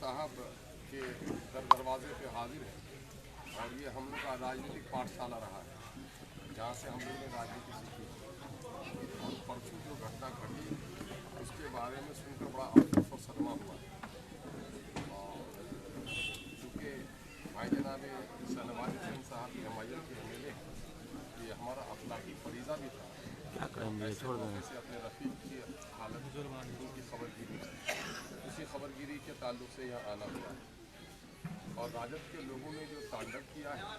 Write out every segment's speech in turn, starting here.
साहब के दरवाजे पे हाजिर है और ये हम लोग का राजनीतिक पाठशाला रहा है जहाँ से हम लोग ने राजनीति सीखी और परसों जो घटना घटी उसके बारे में सुनकर बड़ा अफसोस और सदमा हुआ है। और चूँकि भाई जनाब शहनवाज हुसैन साहब की MIL के MLA ये हमारा अखलाकी फरीज़ा भी था। ऐसे मौके से अपने रफ़ीक की हालत उनकी खबरगिरी उसी खबरगिरी के ताल्लुक से यहाँ आना हुआ है और राजद के लोगों ने जो तांडव किया है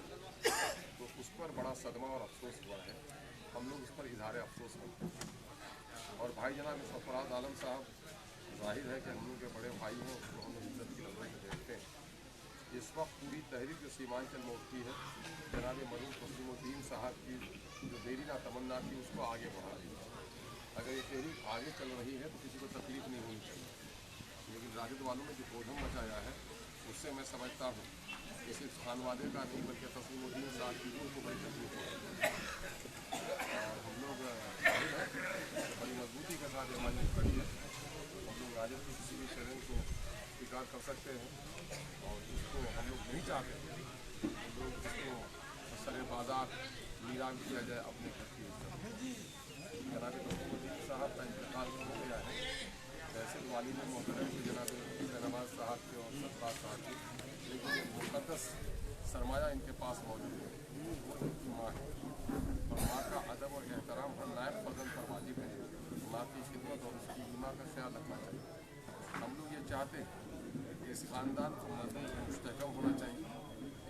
तो उस पर बड़ा सदमा और अफसोस हुआ है। हम लोग उस पर इजहार अफसोस करते हैं और भाई जनाब सरफराज आलम साहब जाहिर है कि हम लोग के बड़े भाई हैं, उसको हम लोग इज्जत की नजर से देखते हैं। इस वक्त पूरी तहरीक जो सीमांचल में उठती है जनाब मरूम तस्लीमुद्दीन साहब की जो देरी ना तमन्ना थी उसको आगे बढ़ा रही है। अगर ये तहरीक आगे चल रही है तो किसी को तकलीफ नहीं होनी चाहिए, लेकिन राजद वालों ने जो कोधम मचाया है उससे मैं समझता हूँ कि सिर्फ खानवादे का नहीं बल्कि तस्लीमुद्दीन साहब की रूह को बड़ी तकलीफ हो रही है। और हम लोग बड़ी मजबूती के साथ MIL खड़ी है। हम लोग राजद की किसी भी शरण को स्वीकार कर सकते हैं और जिसको हम लोग नहीं चाहते हम लोग जिसको सर बाजार नीलाम किया जाए अपने घर की जनाब तस्लीमुद्दीन साहब का इंतकाल हो गया है। वैसे वालिद मोहतरम के जनाब शहनवाज साहब के और सरफराज साहब के, लेकिन एक मुक़द्दस सरमाया इनके पास मौजूद है, वो इनकी माँ है और माँ का अदब और एहतराम हर नायब फर्जंद पर वाजिब है। माँ की खिदमत और उसकी ईमा का ख्याल रखना चाहिए। हम लोग ये चाहते हैं कि इस ख़ानदान को मजबूत और मुस्तहकम होना चाहिए।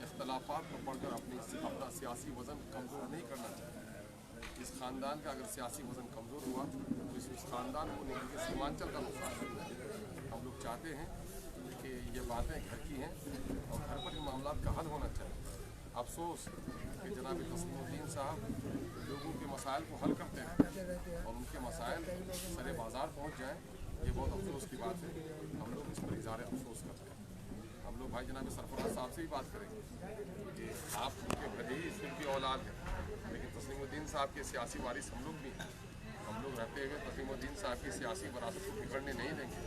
इख्तलाफात को पढ़कर अपना सियासी वज़न कमज़ोर नहीं करना चाहिए। इस ख़ानदान का अगर सियासी वज़न कमज़ोर हुआ तो इस ख़ानदान को लेकर के सीमांचल का नुकसान होता है। हम लोग चाहते हैं कि ये बातें घर की हैं और घर पर इन मामलों का हल होना चाहिए। अफसोस कि जनाब तस्लीमुद्दीन साहब लोगों के मसाइल को हल करते हैं और उनके मसाइल सरे बाज़ार पहुँच जाएँ, ये बहुत अफसोस की बात है। हम लोग इस पर इज़हार अफसोस करते हैं। हम लोग भाई जनाब सरफराज साहब से ही बात करेंगे कि आप उनके भले ही उनकी औलाद है, लेकिन तस्लीमुद्दीन साहब के सियासी वारिस हम लोग भी हैं। हम लोग रहते हुए तस्लीमुद्दीन साहब की सियासी वरासत को बिगड़ने नहीं देंगे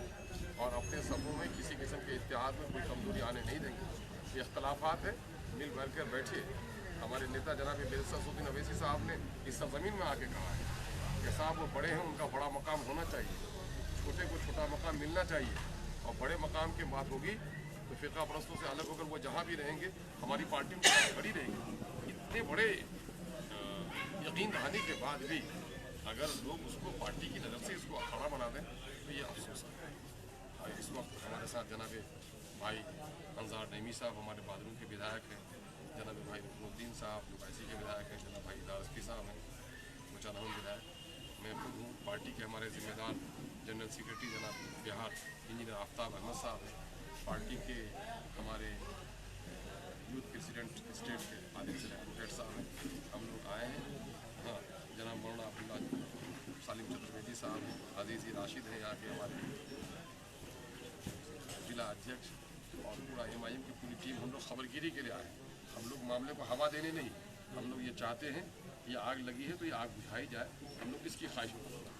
और अपने सबों में किसी किस्म के इत्तेहाद में कोई कमजोरी आने नहीं देंगे। ये इख्तलाफात है, मिल बैठ कर बैठिए। हमारे नेता जनाब मिर्ज़ा अवैसी साहब ने इस सरज़मीन में आके कहा है कि साहब वो बड़े हैं, उनका बड़ा मकाम होना चाहिए, छोटे को छोटा मकाम मिलना चाहिए और बड़े मकाम की बात होगी तो फ़िक़ा परस्तों से अलग होकर वो जहाँ भी रहेंगे हमारी पार्टी में खड़ी रहेगी। इतने बड़े यकीन दहानी के बाद भी अगर लोग उसको पार्टी की नज़र से इसको अखाड़ा बना दें तो ये अफसोस है। इस वक्त हमारे साथ जनाब भाई अंजार नईमी साहब हमारे बादलों के विधायक हैं, जनाब भाई रुकनुद्दीन साहब जो IC के विधायक हैं, जनाब भाई दारस्की साहब हैं मुचानाहुन विधायक, मैं खुद हूँ। पार्टी के हमारे जिम्मेदार जनरल सेक्रेटरी जनाब बिहार इंजीनियर आफ्ताब अहमद साहब हैं। पार्टी के हमारे यूथ प्रेसिडेंट स्टेट के आदिल से एडवोकेट साहब हैं। हम लोग आए हैं। हाँ, जनाब मौलाना अब्दुल्ला सालिम चतुर्वेदी साहब हैं, अजीज़ी राशिद हैं यहाँ के हमारे जिला अध्यक्ष और पूरा MIM की पूरी टीम। हम लोग खबरगिरी के लिए आए हैं। हम लोग मामले को हवा देने नहीं, हम लोग ये चाहते हैं ये आग लगी है तो ये आग बुझाई जाए। हम लोग इसकी ख्वाहिश होती है।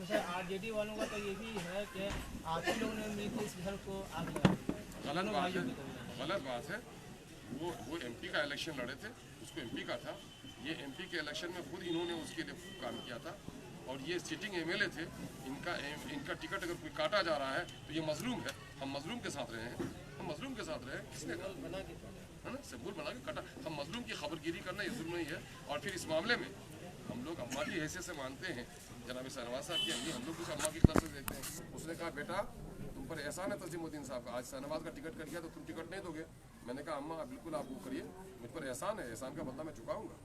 RJD वालों का तो ये भी है कि आप ही लोगों ने मिलकर इस घर को आग लगा दी। गलत बात है, गलत बात है। वो MP का इलेक्शन लड़े थे, उसको MP का था। ये MP के इलेक्शन में खुद इन्होंने उसके लिए काम किया था और ये सिटिंग MLA थे। इनका टिकट अगर कोई काटा जा रहा है तो ये मजलूम है। हम मजलूम के साथ रहे हैं, हम मजलूम के साथ रहे हैं। किसने कहा है ना, सबूत बना के काटा। हम मजलूम की खबरगिरी करना ये जुल्म नहीं है। और फिर इस मामले में हम लोग अम्मा की हैसियत से मानते हैं जनाब शहनवाज साहब की अम्मी, हम लोग उस अम्मा की तरफ से देखते हैं। उसने कहा बेटा तुम पर एहसान है तस्लीमुद्दीन साहब का, आज शहनवाज का टिकट कट गया तो तुम टिकट नहीं दोगे। मैंने कहा अम्मा बिल्कुल आप वो करिए, मुझ पर एहसान है, एहसान का बदला मैं चुकाऊँगा।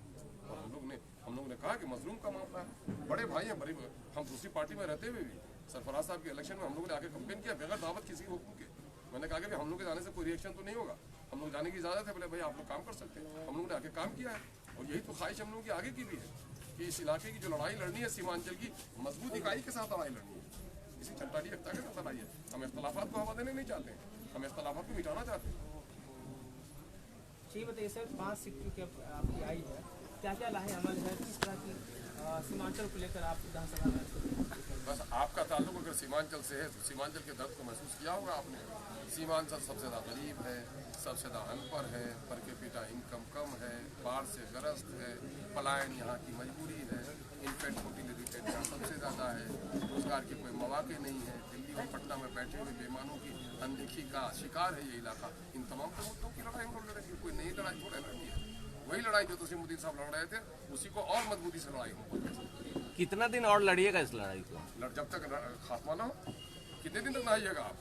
और हम लोग ने कहा कि मजलूम का मामला है, बड़े भाई हैं, बड़े हम दूसरी पार्टी में रहते हुए भी सरफराज साहब के इलेक्शन में हम लोगों ने आके कंपेन किया बगैर दावत किसी हुक्म के। मैंने कहा कि हम लोग के जाने से कोई रिएक्शन तो नहीं होगा, हम लोग जाने की इजाज़त है, बोले भाई आप लोग काम कर सकते हैं। हम लोगों ने आके काम किया है और यही तो ख्वाहिश हम लोगों की आगे की भी है कि इस इलाके की जो लड़ाई लड़नी है सीमांचल की मजबूत इकाई के साथ लड़ाई लड़नी है, किसी चंटाड़ी एकता के साथ लड़ाई है। हम इख्तलाफात को हवा देने नहीं चाहते हैं, हम इख्तलाफात को मिटाना चाहते हैं। ठीक बताइए सर, 5 सीट की आपकी आई है, क्या क्या लाहे अमल है, किस तरह की सीमांचल को लेकर आप विधानसभा में? बस आपका ताल्लुक अगर सीमांचल से है तो सीमांचल के दर्द को महसूस किया होगा आपने। सीमांचल सबसे ज़्यादा गरीब है, सबसे ज़्यादा अनपढ़ है, पर कैपिटा इनकम कम है, बाढ़ से ग्रस्त है, पलायन यहाँ की मजबूरी है, इन्फेंट मोर्टिलिटी रेट यहाँ सबसे ज़्यादा है, रोजगार के कोई मौके नहीं है, दिल्ली और पटना में बैठे हुए बेईमानों की अनदेखी का शिकार है ये इलाका। इन तमाम मुद्दों की लड़ाई हम लोग लड़ेंगे, कोई नई लड़ाई थोड़ा लड़ती है। वही लड़ाई जो तस्लीमुद्दीन साहब लड़ रहे थे उसी को और मजबूती से लड़ाई हो। कितना दिन और लड़िएगा इस लड़ाई को? जब तक खात्मा ना हो। कितने दिन तक नहाइएगा आप?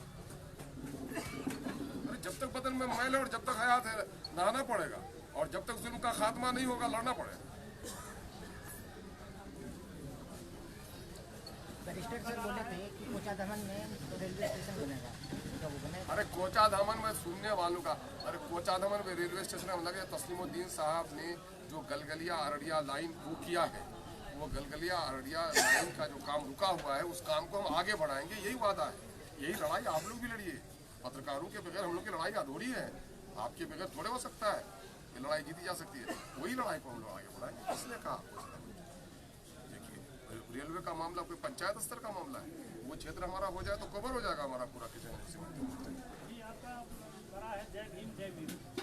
अरे जब तक बदन में मैल है और जब तक हयात है नहाना पड़ेगा, और जब तक जुल्म का खात्मा नहीं होगा लड़ना पड़ेगा। बैरिस्टर सर बोले थे कि कोचाधामन में रेलवे स्टेशन बनेगा, क्या वो बनेगा? अरे कोचाधामन में सुनने वालों का, अरे कोचाधामन में रेलवे स्टेशन में लगे तस्लीमुद्दीन साहब ने जो गलगलिया अररिया लाइन वो किया है, वो गलगलिया अररिया लाइन का जो काम रुका हुआ है उस काम को हम आगे बढ़ाएंगे, यही वादा है। यही लड़ाई आप लोग भी लड़िए। पत्रकारों के बगैर हम लोग की लड़ाई अधूरी है, आपके बगैर थोड़े हो सकता है ये लड़ाई जीती जा सकती है। वही लड़ाई को हम लोग आगे बढ़ाएंगे। इसलिए कहा देखिए रेलवे का मामला कोई पंचायत स्तर का मामला है, वो क्षेत्र हमारा हो जाए तो कवर हो जाएगा हमारा पूरा किसान।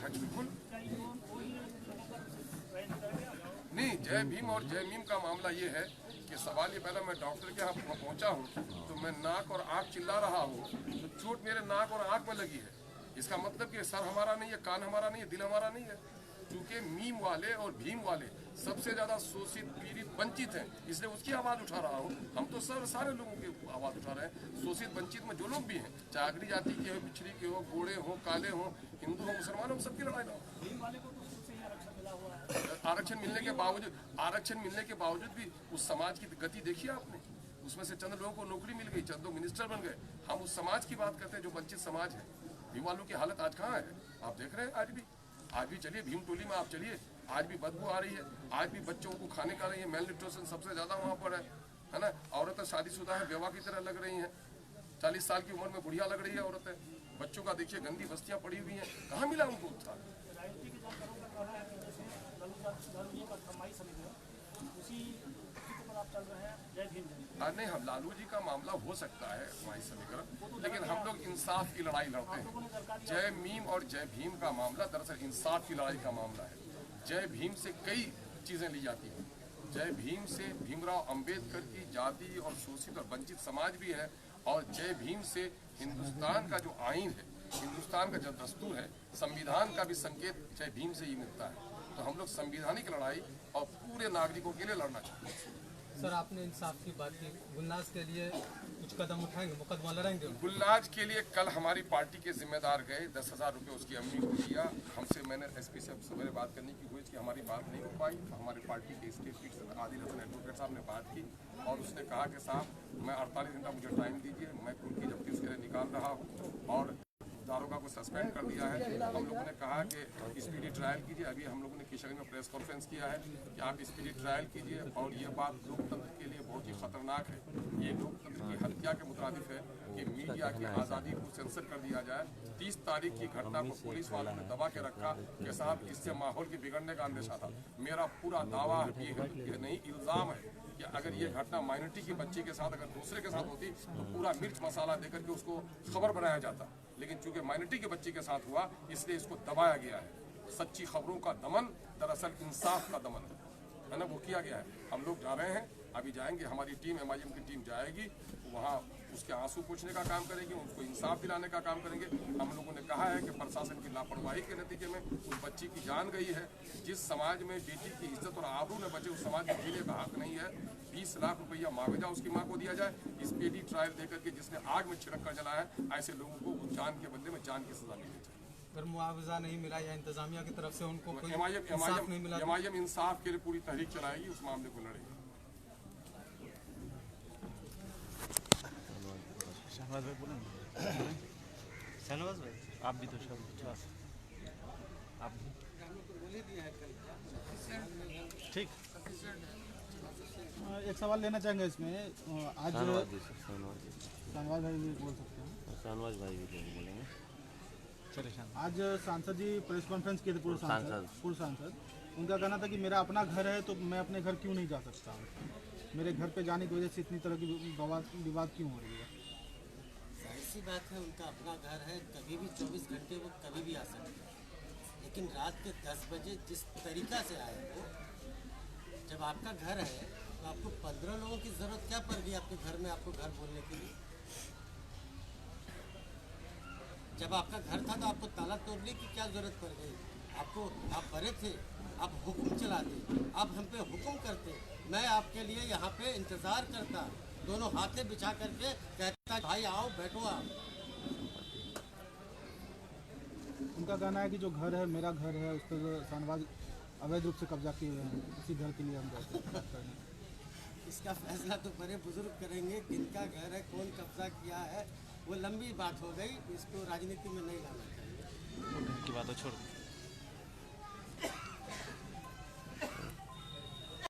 बिल्कुल नहीं, जय भीम और जय मीम का मामला ये है कि सवाल ये पहला, मैं डॉक्टर के यहाँ पहुँचा हूँ तो मैं नाक और आँख चिल्ला रहा हूँ तो चोट मेरे नाक और आँख में लगी है। इसका मतलब कि सर हमारा नहीं है, कान हमारा नहीं है, दिल हमारा नहीं है। क्योंकि मीम वाले और भीम वाले सबसे ज़्यादा शोषित पीड़ित वंचित हैं, इसलिए उसकी आवाज़ उठा रहा हूँ। हम तो सारे लोगों की आवाज़ उठा रहे हैं। शोषित वंचित में जो लोग भी हैं, चाहे अगली जाति के हो, पिछड़ी के हो, गोरे हो, काले हो, हिंदू हो, मुसलमान हो, सबकी लड़ाई ना हो। आरक्षण मिलने के बावजूद भी उस समाज की गति देखिए आपने। उसमें से चंद लोगों को नौकरी मिल गई, चंद लोग मिनिस्टर बन गए। हम उस समाज की बात करते हैं जो वंचित समाज है। भीम वालों की हालत आज कहाँ है आप देख रहे हैं। आज भी चलिए भीम टोली में आप चलिए, आज भी बदबू आ रही है, आज भी बच्चों को खाने का नहीं है, मेल न्यूट्रिशन सबसे ज़्यादा वहाँ पर है ना। औरतें शादीशुदा है, बेवा की तरह लग रही हैं, 40 साल की उम्र में बुढ़िया लग रही है औरतें। बच्चों का देखिए गंदी बस्तियाँ पड़ी हुई हैं, कहाँ मिला उनको उत्थान? नहीं, हम लालू जी का मामला हो सकता है हमारी समीकरण, लेकिन हम लोग इंसाफ की लड़ाई लड़ते हैं। जय मीम और जय भीम का मामला दरअसल इंसाफ की लड़ाई का मामला है। जय भीम से कई चीज़ें ली जाती हैं। जय भीम से भीमराव अंबेडकर की जाति और शोषित और वंचित समाज भी है, और जय भीम से हिंदुस्तान का जो आइन है, हिंदुस्तान का जो दस्तूर है, संविधान का भी संकेत जय भीम से ही मिलता है। तो हम लोग संवैधानिक लड़ाई और पूरे नागरिकों के लिए लड़ना चाहते हैं। सर आपने इंसाफ की बात की, गुलनाज के लिए कुछ कदम उठाएंगे, मुकदमा लड़ेंगे? गुलनाज के लिए कल हमारी पार्टी के जिम्मेदार गए, 10,000 रुपये उसकी अम्मी को दिया। हमसे मैंने एसपी से सवेरे बात करने की हुई कि हमारी बात नहीं हो पाई, तो हमारी पार्टी के state field Adil Hasan advocate साहब ने बात की और उसने कहा कि साहब मैं 48 घंटा मुझे टाइम दीजिए, मैं उनकी जब्ती उसके लिए निकाल रहा हूँ। और दारोगा को सस्पेंड कर दिया है। हम लोगों ने कहा कि स्पीडी ट्रायल कीजिए। अभी हम लोगों ने किशनगंज में प्रेस कॉन्फ्रेंस किया है कि आप स्पीडी ट्रायल कीजिए, और ये बात लोकतंत्र के लिए बहुत ही खतरनाक है। ये लोकतंत्र की हत्या के मुताबिक है कि मीडिया की आज़ादी को सेंसर कर दिया जाए। 30 तारीख की घटना को पुलिस वालों ने दबा के रखा कि साहब इससे माहौल के बिगड़ने का अंदेशा था। मेरा पूरा दावा ये नहीं, इल्ज़ाम है कि अगर ये घटना माइनॉरिटी की बच्ची के साथ अगर दूसरे के साथ होती तो पूरा मिर्च मसाला देकर के उसको खबर बनाया जाता, लेकिन चूंकि माइनॉरिटी के बच्ची के साथ हुआ इसलिए इसको दबाया गया है। सच्ची खबरों का दमन दरअसल इंसाफ का दमन है ना, वो किया गया है। हम लोग जा रहे हैं, अभी जाएंगे, हमारी टीम MIM की टीम जाएगी वहाँ, उसके आंसू पोंछने का काम करेगी, उनको इंसाफ दिलाने का काम करेंगे। हम लोगों ने कहा है कि प्रशासन की लापरवाही के नतीजे में उस बच्ची की जान गई है। जिस समाज में बेटी की इज्जत और आबरू न बचे उस समाज में जीने का हक नहीं है। 20 लाख रुपया मुआवजा उसकी माँ को दिया जाए। स्पीडी ट्रायल देकर के जिसने आग में छिड़क कर जलाया है, ऐसे लोगों को जान के बदले में जान की सजा मिलनी चाहिए। अगर मुआवजा नहीं मिला या इंतजामिया की तरफ से उनको कोई इंसाफ नहीं मिला, MIM इंसाफ के लिए पूरी तहरीक चलाएगी, उस मामले को लड़ेगी। शहनाज भाई बोलें, शहनाज भाई आप भी तो आप ठीक। एक सवाल लेना चाहेंगे इसमें, आज शाहनवाज भाई भी बोल सकते हैं, शाहनवाज भाई भी बोलेंगे। चलिए, आज सांसद जी प्रेस कॉन्फ्रेंस किए थे, पूर्व सांसद उनका कहना था कि मेरा अपना घर है तो मैं अपने घर क्यों नहीं जा सकता हूँ, मेरे घर पे जाने की वजह से इतनी तरह की विवाद क्यों हो रही है। जाहिर सी बात है, उनका अपना घर है, कभी भी 24 घंटे वो कभी भी आ सकते हैं। लेकिन रात के 10 बजे जिस तरीक़ा से आए वो, जब आपका घर है तो आपको 15 लोगों की ज़रूरत क्या पड़ गई आपके घर में आपको घर बोलने के लिए? जब आपका घर था तो आपको ताला तोड़ने की क्या ज़रूरत पड़ गई? आपको, आप बड़े थे, आप हुक्म चलाते, आप हम पे हुक्म करते, मैं आपके लिए यहाँ पे इंतज़ार करता, दोनों हाथें बिछा करके कहता भाई आओ बैठो आप। उनका कहना है कि जो घर है मेरा घर है, उस पर शाहनवाज अवैध रूप से कब्जा किए हुए हैं, इसी घर के लिए हम जाते हैं। इसका फैसला तो बड़े बुजुर्ग करेंगे, किनका घर है, कौन कब्जा किया है, वो लंबी बात हो गई, इसको राजनीति में नहीं लाना चाहिए। की बात छोड़